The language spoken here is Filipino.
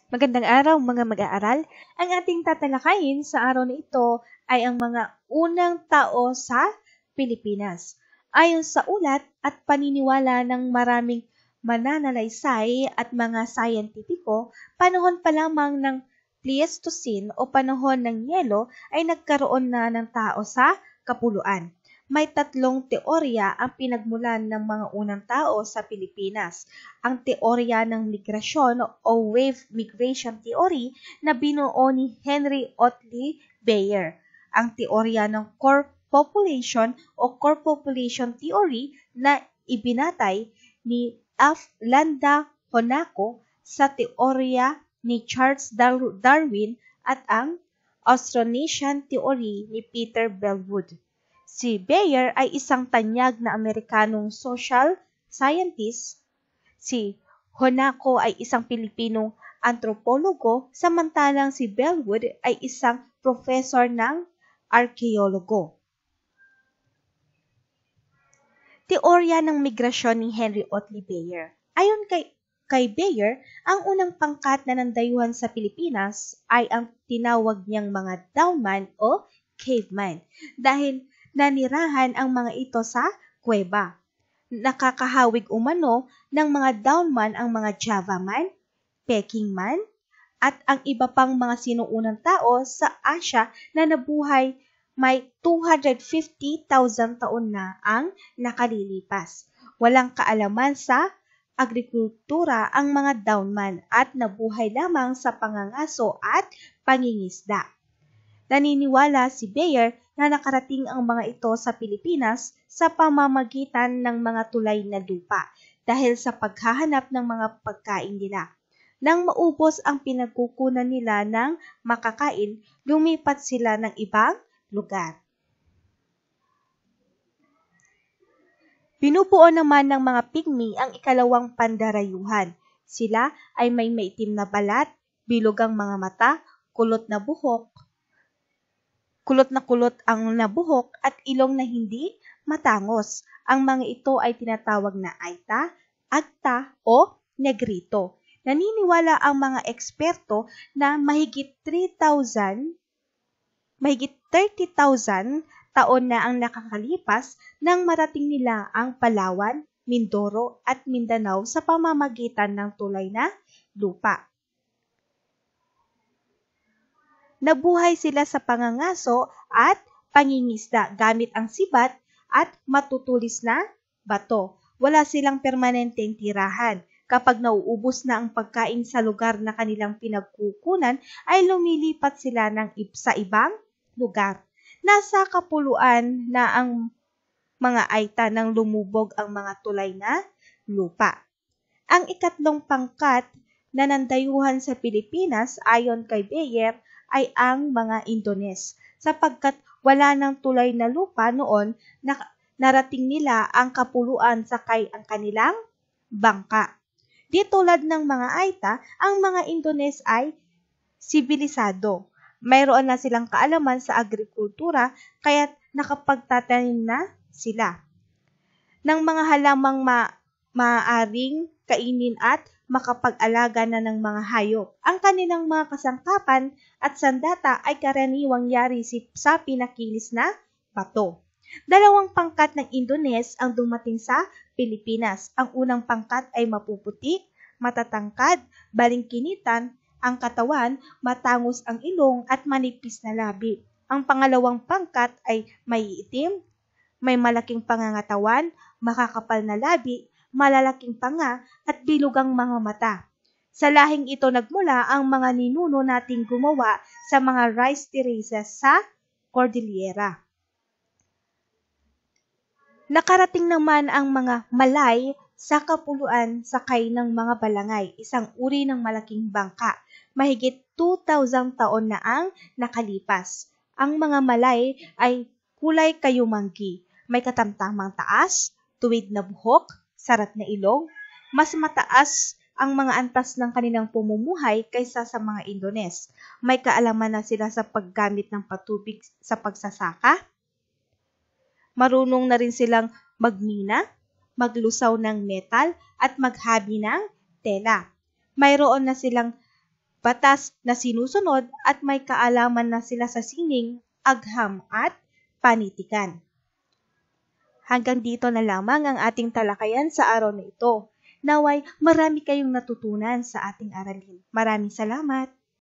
Magandang araw mga mag-aaral. Ang ating tatalakayin sa araw na ito ay ang mga unang tao sa Pilipinas. Ayon sa ulat at paniniwala ng maraming mananalaysay at mga sayentipiko, panahon pa lamang ng Pleistocene o panahon ng Yelo ay nagkaroon na ng tao sa kapuluan. May tatlong teorya ang pinagmulan ng mga unang tao sa Pilipinas. Ang teorya ng migrasyon o wave migration theory na binuo ni Henry Otley Beyer. Ang teorya ng core population o core population theory na ibinatay ni F. Landa Honako sa teorya ni Charles Darwin at ang Austronesian theory ni Peter Bellwood. Si Beyer ay isang tanyag na Amerikanong social scientist. Si Honako ay isang Pilipinong antropologo, samantalang si Bellwood ay isang professor ng arkeologo. Teorya ng migrasyon ni Henry Otley Beyer. Ayon kay Beyer, ang unang pangkat na nandayuhan sa Pilipinas ay ang tinawag niyang mga downman o caveman dahil nanirahan ang mga ito sa kuweba. Nakakahawig umano ng mga downman ang mga Javaman, Pekingman, at ang iba pang mga sinuunang tao sa Asia na nabuhay may 250,000 taon na ang nakalilipas. Walang kaalaman sa agrikultura ang mga downman at nabuhay lamang sa pangangaso at pangingisda. Naniniwala si Beyer na nakarating ang mga ito sa Pilipinas sa pamamagitan ng mga tulay na lupa dahil sa paghahanap ng mga pagkain nila. Nang maubos ang pinagkukunan nila ng makakain, lumipat sila ng ibang lugar. Binubuo naman ng mga pigmy ang ikalawang pandarayuhan. Sila ay may maitim na balat, bilog ang mga mata, kulot na kulot ang nabuhok at ilong na hindi matangos. Ang mga ito ay tinatawag na Aita, Agta o Negrito. Naniniwala ang mga eksperto na mahigit 30,000 taon na ang nakakalipas nang marating nila ang Palawan, Mindoro at Mindanao sa pamamagitan ng tulay na lupa. Nabuhay sila sa pangangaso at pangingisda gamit ang sibat at matutulis na bato. Wala silang permanenteng tirahan. Kapag nauubos na ang pagkain sa lugar na kanilang pinagkukunan, ay lumilipat sila sa ibang lugar. Nasa kapuluan na ang mga Aita nang lumubog ang mga tulay na lupa. Ang ikatlong pangkat na nandayuhan sa Pilipinas ayon kay Beyer ay ang mga Indones, sapagkat wala ng tulay na lupa noon na narating nila ang kapuluan sakay ang kanilang bangka. Di tulad ng mga Aita, ang mga Indones ay sibilisado. Mayroon na silang kaalaman sa agrikultura kaya't nakapagtatanim na sila ng mga halamang maaaring kainin at makapag-alaga na ng mga hayop. Ang kanilang mga kasangkapan at sandata ay karaniwang yari sa pinakilis na bato. Dalawang pangkat ng Indones ang dumating sa Pilipinas. Ang unang pangkat ay mapuputi, matatangkad, balingkinitan ang katawan, matangos ang ilong at manipis na labi. Ang pangalawang pangkat ay may itim, may malaking pangangatawan, makakapal na labi, malalaking panga at bilugang mga mata. Sa lahing ito nagmula ang mga ninuno nating gumawa sa mga rice terraces sa Cordillera. Nakarating naman ang mga Malay sa kapuluan sakay ng mga balangay, isang uri ng malaking bangka. Mahigit 2,000 taon na ang nakalipas. Ang mga Malay ay kulay kayumanggi, may katamtamang taas, tuwid na buhok, sarat na ilong, mas mataas ang mga antas ng kanilang pamumuhay kaysa sa mga Indones. May kaalaman na sila sa paggamit ng patubig sa pagsasaka. Marunong na rin silang magmina, maglusaw ng metal at maghabi ng tela. Mayroon na silang batas na sinusunod at may kaalaman na sila sa sining, agham at panitikan. Hanggang dito na lamang ang ating talakayan sa araw na ito. Naway marami kayong natutunan sa ating aralin. Maraming salamat!